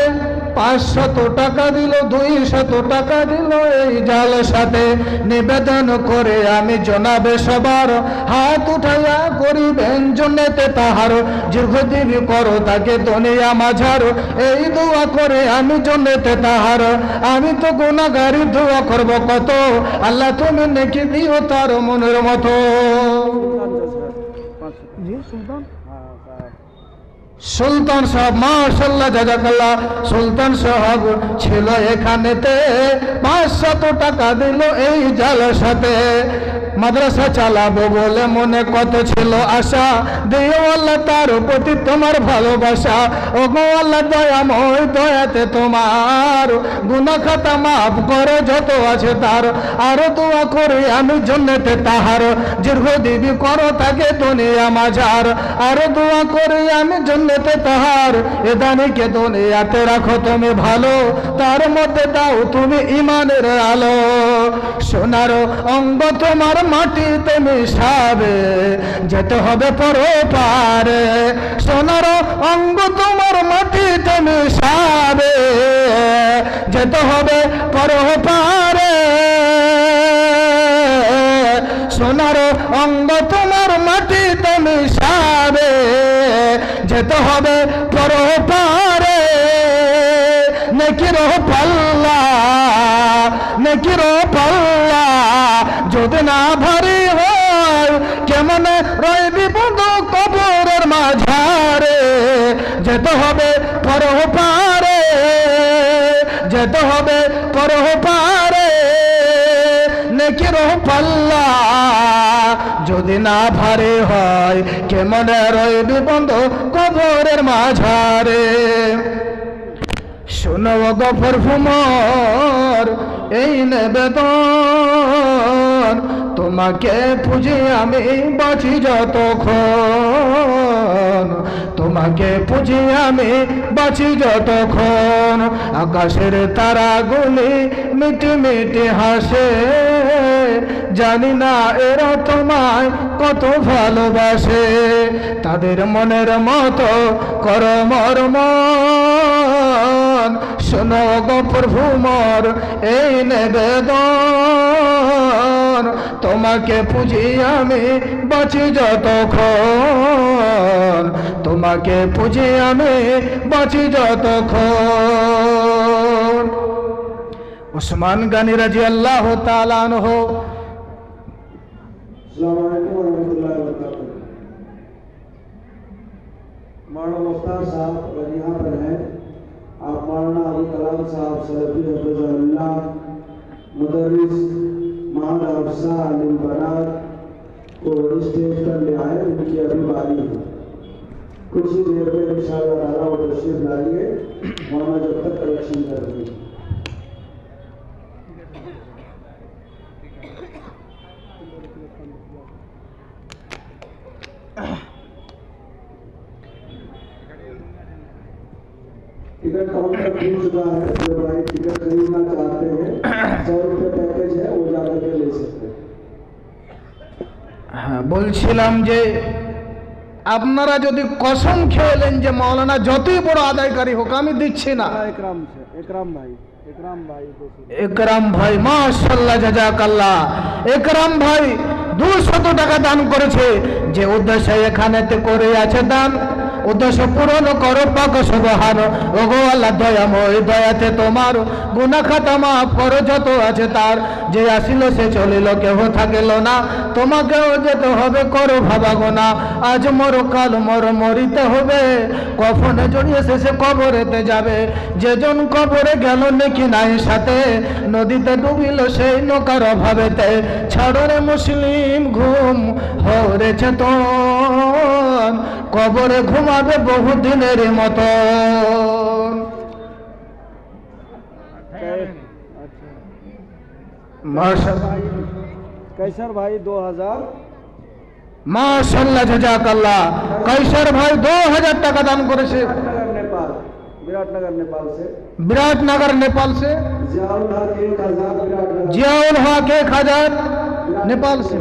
500 টাকা দিল, 200 টাকা দিল এই জালসাতে। নিবেদন করে আমি জনাবে সবার, হাত উঠাইয়া করিবেন জন্নতে তাহার। দীর্ঘদিন করো তাকে দুনিয়া মাঝার, এই দোয়া করে আমি জন্নতে তাহার। আমি তো গুনাহগার, দোয়া করব কত, আল্লাহ তুমি নেকি দিও তার মনের মতো। জি সুলতান, সুলতান সাহেব মাশাআল্লাহ জাযাকাল্লাহ। সুলতান সাহেব ছিল এখানেতে, 500 টাকা দিল এই জালসাতে। মাদ্রাসা চালাবো বলে মনে কত ছিল আশা, দিও আল্লাহ তার প্রতি তোমার ভালোবাসা। ওগো আল্লাহ দয়াময়, দয়াতে তোমার গুনাহ খাতা মাফ করো যত আছে তার। আরো দোয়া করি আমি জন্নতে তাহার, দীর্ঘদিন করো তাকে দুনিয়া মাঝার। আরো দোয়া করি আমি জন্নতে তাহার। এ দানিকে দুনিয়াতে রাখো তুমি ভালো, তার মধ্যে দাও তুমি ইমানের আলো। সোনার অঙ্গ তোমার মাটিতে মিশাবে, যেতে হবে পরপারে। সোনার অঙ্গ তোমার মাটিতে মিশাবে, যেতে হবে পরপারে। সোনার অঙ্গ তোমার মাটিতে মিশাবে, যেতে হবে পরপারে। নেকির পাল্লা যদি না ভারী হয় কেমনে রইবি বন্ধু কবরের মাঝারে যেতে হবে পরপারে যেতে হবে পরপারে নেকির পাল্লা যদি না ভারী হয় কেমনে রইবি বন্ধু কবরের মাঝারে শোনো গফর ফুমর এই নিবেদন তোমাকে পুজি আমি বাঁচি যতক্ষণ তোমাকে পুজি আমি বাঁচি যতক্ষণ আকাশের তারাগুলি মিটি মিটি হাসে জানি না এরা তোমায় কত ভালোবাসে তাদের মনের মতো কর মর্ম শোনো গফর ভুমর এই নিবেদন তোমাকে পুজি আমি বাঁচি যতক্ষণ তোমাকে পুজি আমি বাঁচি যতক্ষণ উসমান গনি রাদিয়াল্লাহু তাআলা আনহু अस्सलाम वालेकुम रहमतुल्लाहि व बरकातहू। मौलाना मुख्तार साहब अगर यहाँ पर हैं, आप मौलाना अबू कलाम साहब सलफी हफ़िज़हुल्लाह मुदर्रिस महल अफसा अलिम बनात को स्टेज पर ले आए, उनकी अभी बारी है। कुछ ही देर में इंशाअल्लाह ताला वो तशरीफ लाएंगे, मौलाना जब तक कलेक्शन कर रहे हैं। टिकट काउंटर खुल चुका है, जो भाई टिकट खरीदना चाहते हैं 100 रुपये पैकेज है, वो जाकर के ले सकते हैं। হ্যাঁ বলছিলাম যে আপনারা যদি কসম খেলেন যে মাওলানা যতই বড় আদায়কারী হোক আমি দিচ্ছি না एकराम भाई একরাম ভাই মাশাআল্লাহ জাযাকাল্লাহ একরাম ভাই 200 টাকা দান করেছে যে উদ্দেশ্যে এখানেতে করে আছে দান উদ্দেশ্য পূরণ করো পাক সুবহান ওগো আল্লাহ দয়াময় দয়াতে তোমার গুনাহ খাতা মাফ করো যত আছে তার যে আসিল সে চলিল কেহ থাকিল না তোমাকেও যেতে হবে করো ভাবা গোনা আজ মরো কাল মরো মরিতে হবে কফনে জড়িয়ে শেষে কবরেতে যাবে যেজন কবরে গেল নাকি নাই সাথে নদীতে ডুবিল সেই নৌকার অভাবেতে ছাড়রে মুসলিম ঘুম হরে চেতন কবরে ঘুমাবে বহুদিনের মতন कैसर भाई 2000 মাশাআল্লাহ জাযাকাল্লাহ কৈশোর ভাই 2000 টাকা দান করেছে विराटनगर नेपाल से विराटनगर नेपाल से जियाउल हक 1000 विराटनगर जियाउल हक 1000 नेपाल से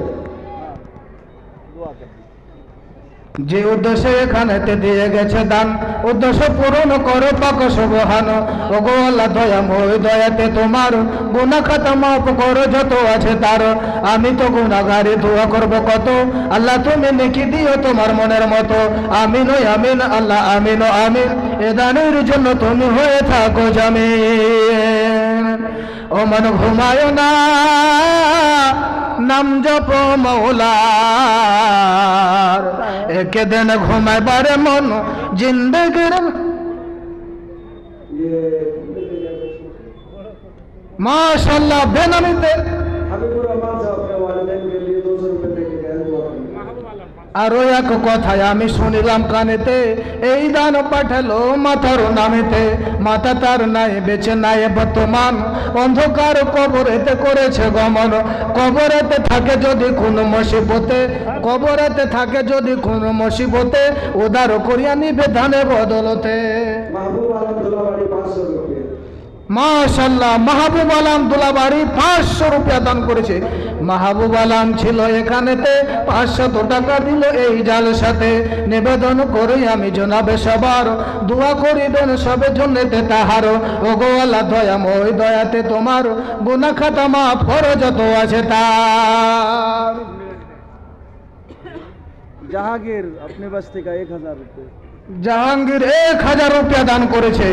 যে উদ্দেশ্যে এখানেতে দিয়ে গেছে দান উদ্দেশ্য পূরণ করো পাক সুবহান ওগো আল্লাহ দয়াময় দয়াতে তোমার গুনাহ খাতা মাফ করো যত আছে তার আমি তো গুনাহগারে দোয়া করব কত আল্লাহ তুমি নেকি দিও তোমার মনের মতো আমিন ও আমিন আল্লাহ আমিন ও আমিন এ দানের জন্য তুমি হয়ে থাকো জামিন ও মন ঘুমায় না নাম জপ মৌলার একে দিন ঘুমাইবারে মন জিন্দগির ये माशाल्लाह बेनामीते हबीबुर रहमान साहब के वालिदैन के लिए 200 रुपए देके गए दुआ करने। আরো এক কথা আমি শুনিলাম কানেতে এই দান পাঠালো মাতার নামেতে মাতা তার নাই বেঁচে নাই বর্তমান অন্ধকার কবরেতে করেছে গমন কবরেতে থাকে যদি কোন মুসিবতে কবরেতে থাকে যদি কোন মুসিবতে উদার করিয়া নিবে ধানে বদলতে महबूब आलम दुलावाड़ी 500 रुपए। মাশাআল্লাহ মাহবুব আলম দুলাবাড়ি 500 রুপিয়া দান করেছে মাহবুব আলম ছিল এখানেতে 500 টাকা দিল এই জালসাতে নিবেদন করে আমি জনাবে সবার দোয়া করিবেন সবের জন্যতে তাহার ওগো আল্লাহ দয়াময় দয়াতে তোমার গুনাহ খাতা মাফ করো যত আছে তার जहांगीर अपनी बस्ती का 1000 रुपये জাহাঙ্গীর 1000 রুপিয়া দান করেছে।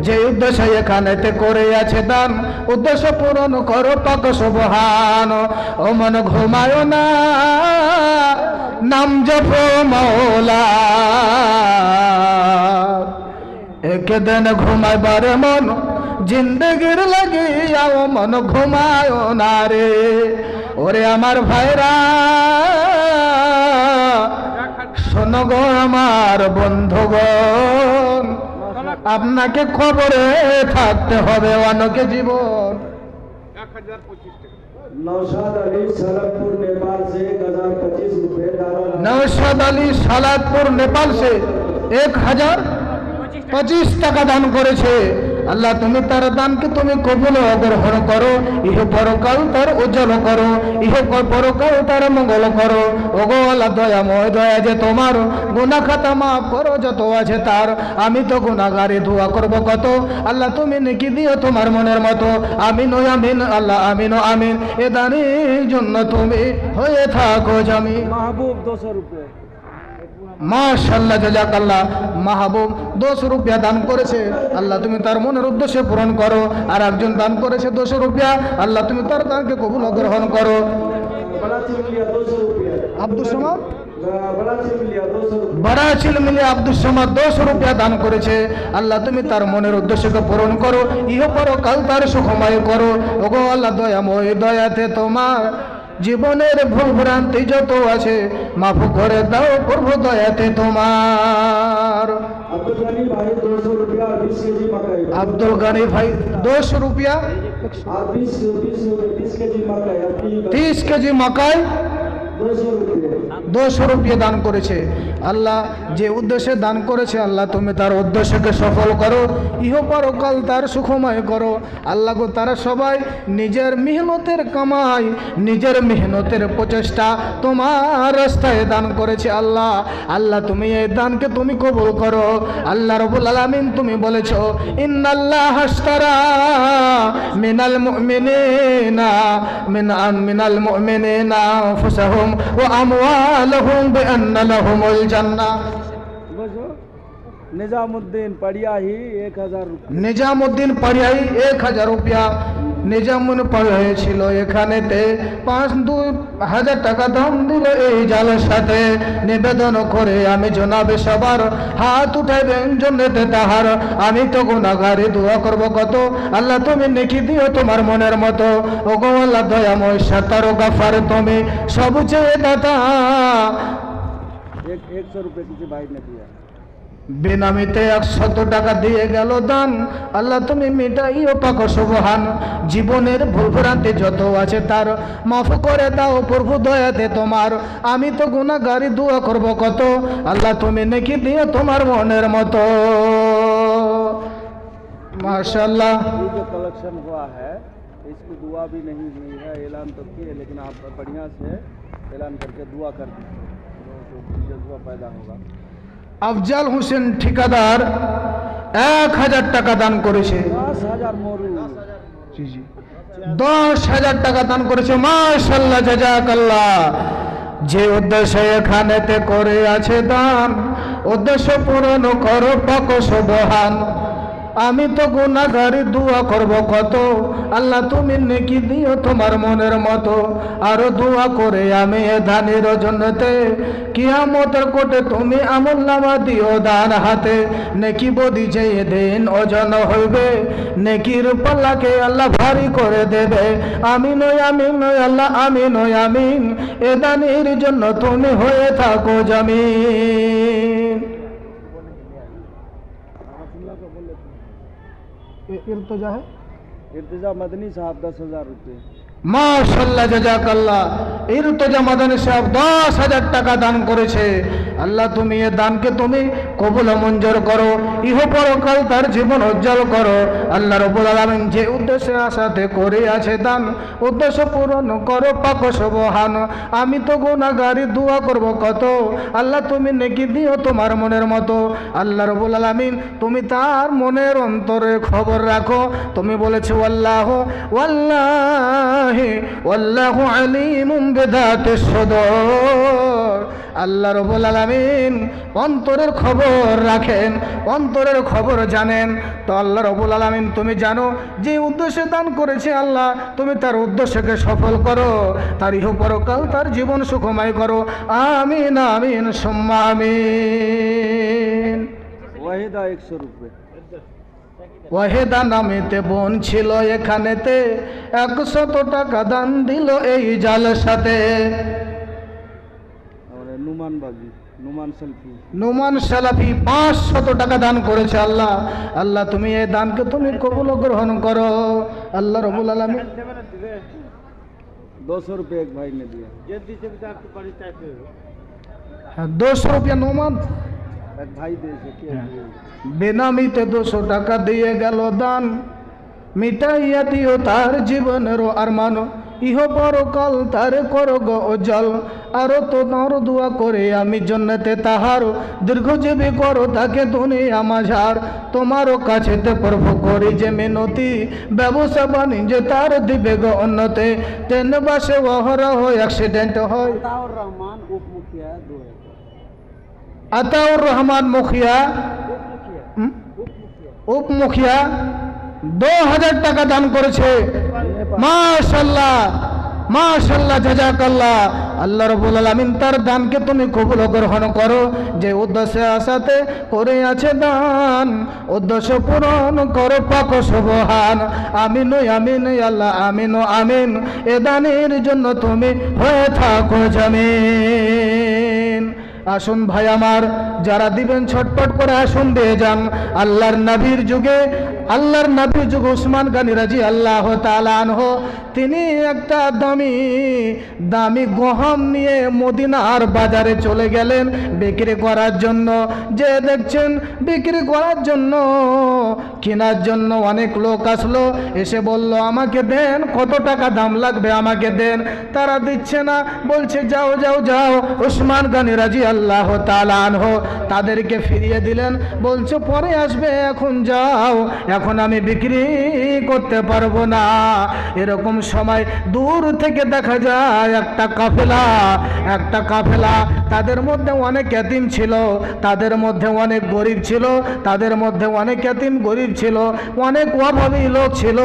যে উদ্দেশ্যে এখানেতে করে আছে দান, উদ্দেশ্য পূরণ করো পাক সুবহান। ও মন ঘুমায় না, নাম জপো মাওলা। এক দিন ঘুমাইবার মন জিন্দগির লাগিয়া, ও মন ঘুমায় না রে। ওরে আমার ভাইরা, শোনো গো আমার বন্ধুগণ, আপনাকে খবরে থাকতে হবে অনেকে জীবন। 1025 টাকা। नौशाद अली सलतपुर नेपाल से 1025 रुपए दारा। নওশাদ আলী সালাদপুর নেপাল সে 1025 টাকা দান করেছে। আল্লাহ তুমি তার দানকে তুমি কবুল ও গ্রহণ করো, ইহ পরকাল তার উজ্জ্বল করো, ইহ পরকাল তার মঙ্গল করো। ওগো আল্লাহ দয়াময়, দয়া যে তোমার, গুনাহ খাতা মাফ করো যত আছে তার। আমি তো গুনাহগারে, দোয়া করব কত। আল্লাহ তুমি নেকি দিও তোমার মনের মতো। আমিন ও আমিন, আল্লাহ আমিন ও আমিন। এ দানের জন্য তুমি হয়ে থাকো জামি। महबूब 200 रुपये। মাশাআল্লাহ, জাযাকাল্লাহ। মাহবুব 200 রুপিয়া দান করেছে। আল্লাহ তুমি তার মনের উদ্দেশ্য পূরণ করো। আর একজন দান করেছে 200 রুপিয়া। আল্লাহ তুমি তার দানকে কবুল ও গ্রহণ করো। बड़ा चिमलिया 200 रुपए। আব্দুল সামাদ, बड़ा चिमलिया 200 रुपए। বড়া ছিলমিলি আব্দুল সামাদ 200 রুপিয়া দান করেছে। আল্লাহ তুমি তার মনের উদ্দেশ্যকে পূরণ করো, ইহ পরকাল তার সুখময় করো। ওগো আল্লাহ দয়াময়, দয়াতে তোমার জীবনের ভুল ভ্রান্তি যত আছে মাফ করে দাও প্রভু, দয়াতে তোমার। अब्दुल गनी भाई 200 रुपया 20 केजी मकई। আব্দুল গানি ভাই 200 রুপিয়া, आप 20 केजी मकई अपनी 30 কেজি মাকাই 200 रुपये। 200 রুপিয়া দান করেছে। আল্লাহ যে উদ্দেশ্যে দান করেছে, আল্লাহ তুমি তার উদ্দেশ্যকে সফল করো, ইহ পরকাল তার সুখময় করো। আল্লাহ গো, তারা সবাই নিজের মেহনতের কামাই, নিজের মেহনতের প্রচেষ্টা তোমার রাস্তায় দান করেছে। আল্লাহ, আল্লাহ তুমি এই দানকে তুমি কবুল করো। আল্লাহ রাব্বুল আলামিন তুমি বলেছো, ইন্নাল্লাহ আশতারা মিনাল মুমিনিনা মিনাল মুমিনিনা আনফুসাহুম ওয়া আমওয়ালাহুম বিআন্না লাহুমুল জান্নাহ। বুঝো, নিজামুদ্দিন পড়িয়াহি 1000 रुपये। নিজামুদ্দিন পাড়িয়াই 1000 রুপিয়া। নিজামুদ্দিন পাড়িয়াই ছিল এখানেতে 5-2000 টাকা দাম দিল এই জালসাতে। নিবেদন করে আমি জনাবে সবার হাত উঠাইবেন জন্নতে তাহার। আমি তো গুনাহগারে, দোয়া করব কত। আল্লাহ তুমি নেকি দিও তোমার মনের মতো। ওগো আল্লাহ দয়াময়, সাতার গাফার তুমি সবচেয়ে দাতা। 100 रुपये किसी भाई ने दिया। বেনামিতে 100 টাকা দিয়ে গেল দান। আল্লাহ তুমি মিটাইও পাক সুবহান। জীবনের ভুলভ্রান্তি যত আছে তার মাফ করে দাও প্রভু, দয়াতে তোমার। আমি তো গুনাহগারি, দোয়া করব কত। আল্লাহ তুমি নেকি দিও তোমার মনের মতো। माशाल्लाह। ये जो कलेक्शन हुआ है, इसकी दुआ भी नहीं हुई है, ऐलान तो किए, लेकिन आप बढ़िया से ऐलान करके दुआ कर दीजिए, तो जज्बा पैदा होगा। আফজাল হোসেন ঠিকাদার 1000 টাকা দান করেছে। 10,000 मोरू। জি জি, 10,000 টাকা দান করেছে। মাশাআল্লাহ, জাযাকাল্লাহ। যে উদ্দেশ্যে এখানেতে করে আছে দান, উদ্দেশ্য পূরণ করো পাক সুবহান। আমি তো গুনাহগারি, দোয়া করব কত। আল্লাহ তুমি নেকি দিও তোমার মনের মতো। আরো দোয়া করে আমি এ দানের জন্যতে, কিয়ামতের কোটে তুমি আমলনামা দিও দান হাতে। নেকি বদি যে দিন ওজন হইবে, নেকির পাল্লাকে আল্লাহ ভারী করে দেবে। আমিন ও আমিন ও আল্লাহ, আমিন ও আমিন। এ দানের জন্য তুমি হয়ে থাকো জামিন। इर्तिजा है इर्तिजा मदनी साहब 10,000 रुपये। মাশাআল্লাহ, জাযাকাল্লাহ। ইরতিজা মাদানী সাহেব 10,000 টাকা দান করেছে। আল্লাহ তুমি এই দানকে তুমি কবুল ও মঞ্জুর করো, ইহ পরকাল তার জীবন উজ্জ্বল করো। আল্লাহ রাব্বুল আলামিন যে উদ্দেশ্যে আশাতে করে আছে দান, উদ্দেশ্য পূরণ করো পাক সুবহান। আমি তো গুনাহগারি, দোয়া করব কত। আল্লাহ তুমি নেকি দিও তোমার মনের মতো। আল্লাহ রাব্বুল আলামিন তুমি তার মনের অন্তরে খবর রাখো। তুমি বলেছো আল্লাহু ওয়াল্লাহি ওয়াল্লাহু আলিমুম বিযাতিস সুদূর। আল্লাহ রাব্বুল আলামিন অন্তরের খবর রাখেন, অন্তরের খবর জানেন। তো আল্লাহ রাব্বুল আলামিন তুমি জানো যে উদ্দেশ্যে দান করেছে আল্লাহ, তুমি তার উদ্দেশ্যকে সফল করো, তার ইহ পরকাল তার জীবন সুখময় করো। আমিন আমিন সুম্মা আমিন। वाहिदा 100 रुपये। ওয়াহেদা নামেতে বোন ছিল এখানেতে, 100 টাকা দান দিল এই জালসাতে। और नुमान बागी, नुमान सेल्फी। নুমান সালাফি 500 টাকা দান করেছে আল্লাহ। আল্লাহ তুমি এই দানকে তুমি কবুল ও গ্রহণ করো। আল্লাহ রাব্বুল আলামিন 200 रुपये एक भाई ने दिया। 200 রুপিয়া নুমান एक भाई दे सके। বেনামিতে 200 টাকা দিয়ে গেল দান, মিটাইয়া দিও তার জীবনের আরমান, ইহ পরকাল তার করো গো উজ্জ্বল। আরো তোমার দোয়া করে আমি জন্নতে তাহার, দীর্ঘজীবী করো তাকে দুনিয়া মাঝার। তোমারও কাছেতে প্রভু করি যে মিনতি, ব্যবসা বাণিজ্য তার দিবে গো উন্নতি। ট্রেন বাসে অহরহ অ্যাক্সিডেন্ট হয়। ताउर रहमान उप मुखिया 2000। আতাউর রহমান মুখিয়া, উপ মুখিয়া 2000 টাকা দান করেছে। মাশাআল্লাহ মাশাআল্লাহ, জাযাকাল্লাহ। আল্লাহ রাব্বুল আলামিন তার দানকে তুমি কবুল ও গ্রহণ করো। যে উদ্দেশ্যে আশাতে করে আছে দান, উদ্দেশ্য পূরণ করো পাক সুবহান। আমিন আমিন আল্লাহ আমিন আমিন। এ দানের জন্য তুমি হয়ে থাকো জামিন। আসুন ভাই আমার, যারা দিবেন ছটপট করে আসুন দিয়ে যান। আল্লাহর নবীর যুগে, আল্লাহর নবীর যুগে উসমান গনি রাদিয়াল্লাহু তাআলা আনহু তিনি একটা দামি গহম নিয়ে মদিনার বাজারে চলে গেলেন বিক্রি করার জন্য। যে দেখছেন বিক্রি করার জন্য, কেনার জন্য অনেক লোক আসলো, এসে বলল আমাকে দেন, কত টাকা দাম লাগবে আমাকে দেন। তারা দিচ্ছে না, বলছে যাও যাও যাও। উসমান গনি রাদিয়াল্লাহু তাআলা আনহু তাদেরকে ফিরিয়ে দিলেন, বলছে পরে আসবে, এখন যাও, এখন আমি বিক্রি করতে পারবো না। এরকম সময় দূর থেকে দেখা যায় একটা কাফেলা, তাদের মধ্যে অনেক এতিম ছিল, তাদের মধ্যে অনেক গরিব ছিল, তাদের মধ্যে অনেক এতিম গরিব ছিল, অনেক অভাবী লোক ছিল।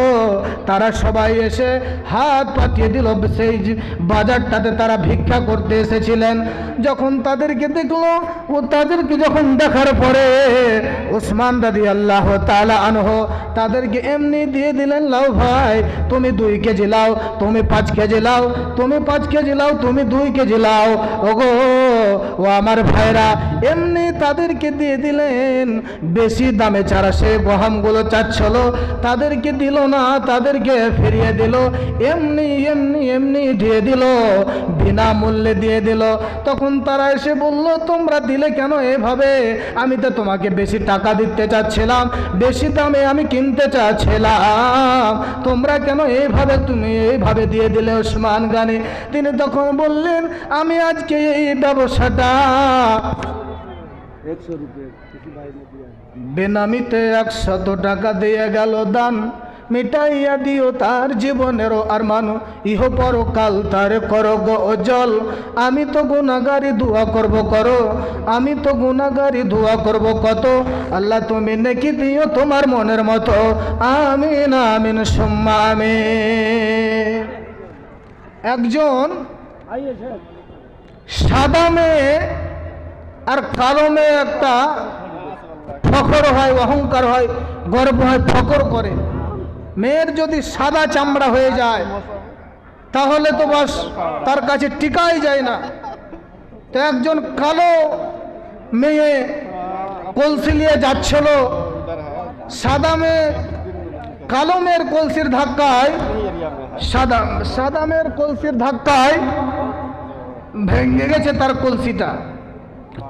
তারা সবাই এসে হাত পাতিয়ে দিল। সেই বাজারটাতে তারা ভিক্ষা করতে এসেছিলেন। যখন তাদেরকে দেখলো, ও তাদেরকে যখন দেখার পরে উসমান রাদিয়াল্লাহু তাআলা আনহু তাদেরকে এমনি দিয়ে দিলেন, লাও ভাই, তুমি 2 কেজি লাও, তুমি 5 কেজি লাও, তুমি 5 কেজি লাও, তুমি 2 কেজি লাও। ওগো ও আমার ভাইরা, এমনি তাদেরকে দিয়ে দিলেন। বেশি দামে ছাড়া সে গহমগুলো চাচ্ছিল, তাদেরকে দিল না, তাদেরকে ফিরিয়ে দিল। এমনি এমনি এমনি দিয়ে দিল, বিনামূল্যে দিয়ে দিল। তখন তারা এসে বলল, তোমরা দিলে কেন এভাবে? আমি তো তোমাকে বেশি টাকা দিতে চাচ্ছিলাম, বেশি দামে আমি কিনতে চাচ্ছিলাম, তোমরা কেন তুমি এইভাবে দিয়ে দিলে? উসমান গনি তিনি তখন বললেন, আমি আজকে এই ব্যবসাটা 100 रुपये किसी भाई ने दिया। বেনামিতে 100 টাকা দিয়ে গেল দান, মিটাইয়া দিও তার জীবনেরও আরমান, ইহ পরকাল তার করো গো উজ্জ্বল। আমি তো গুনাহগারি দোয়া করব করো, আমি তো গুনাহগারি দোয়া করব কত। আল্লাহ তুমি নেকি দিও তোমার মনের মতো। আমিন আমিন সুম্মা আমিন। একজন সাদা মেয়ে আর কালো মেয়ে একটা ফখর হয়, অহংকার হয়, গর্ব হয়, ফখর করে। মেয়ের যদি সাদা চামড়া হয়ে যায় তাহলে তো বাস তার কাছে টিকাই যায় না। তো একজন কালো মেয়ে কলসি নিয়ে যাচ্ছিল, সাদা মেয়ে কালো মেয়ের কলসির ধাক্কায়, সাদা মেয়ের কলসির ধাক্কায় ভেঙে গেছে তার কলসিটা।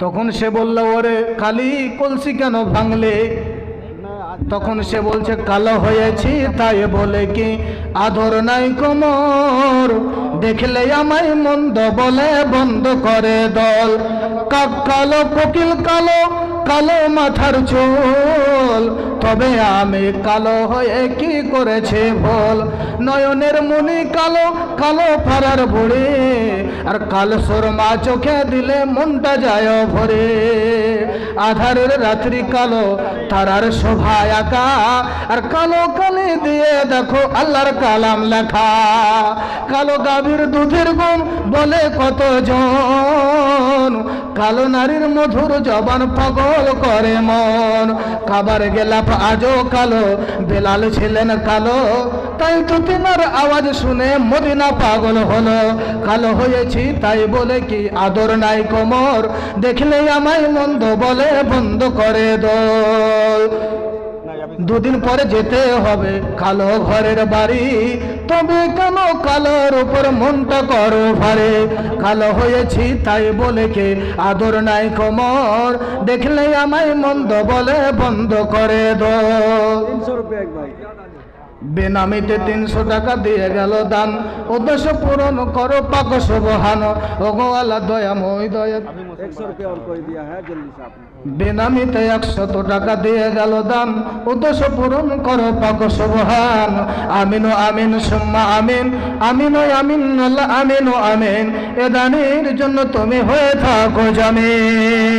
তখন সে বলল, ওরে কালি, কলসি কেন ভাঙলে? তখন সে বলছে, কালো হয়েছি তাই বলে কি আদর নাই কোমর, দেখলে আমায় মন্দ বলে বন্ধ করে দল। কাক কালো, কোকিল কালো, কালো মাথার চুল, তবে আমি কালো হয়ে কি করেছে ভুল। নয়নের মনি কালো, কালো পাড়ার বুড়ি, আর কাল সুরমা চোখে দিলে মনটা যায় ভরে। আধারের রাত্রি কালো, তারার শোভা একা, আর কালো কালি দিয়ে দেখো আল্লাহর কালাম লেখা। কালো গাভীর দুধের গুণ বলে কতজন, কালো নারীর মধুর জবান পাগল করে মন। কাবার গেলাপ আজও কালো, বেলাল ছিলেন কালো, তাই তো তোমার আওয়াজ শুনে মদিনা পাগল হলো। কালো হয়েছি তাই বলে কি আদর নাই কোমর, দেখলে আমায় মন্দ বলে বন্ধ করে দোল। দুদিন পরে যেতে হবে কালো ঘরের বাড়ি, তবে কেন কালোর উপর মনটা করো ভারে। কালো হয়েছি তাই বলে কে আদর নাই কোমর, দেখলে আমায় মন্দ বলে বন্ধ করে দোল। 300 रुपये एक भाई। বেনামিতে 300 টাকা দিয়ে গেল দান, উদ্দেশ্য পূরণ করো পাক সুবহান। ওগো আল্লাহ দয়াময় দয়া। 100 रुपये और कोई दिया है जल्दी से आपने। বেনামিতে 100 টাকা দিয়ে গেল দান, উদ্দেশ্য পূরণ করো পাক সুবহান। আমিন ও আমিন সুম্মা আমিন, আমিন ও আমিন আল্লাহ আমিন ও আমিন। এ দানের জন্য তুমি হয়ে থাকো জামিন।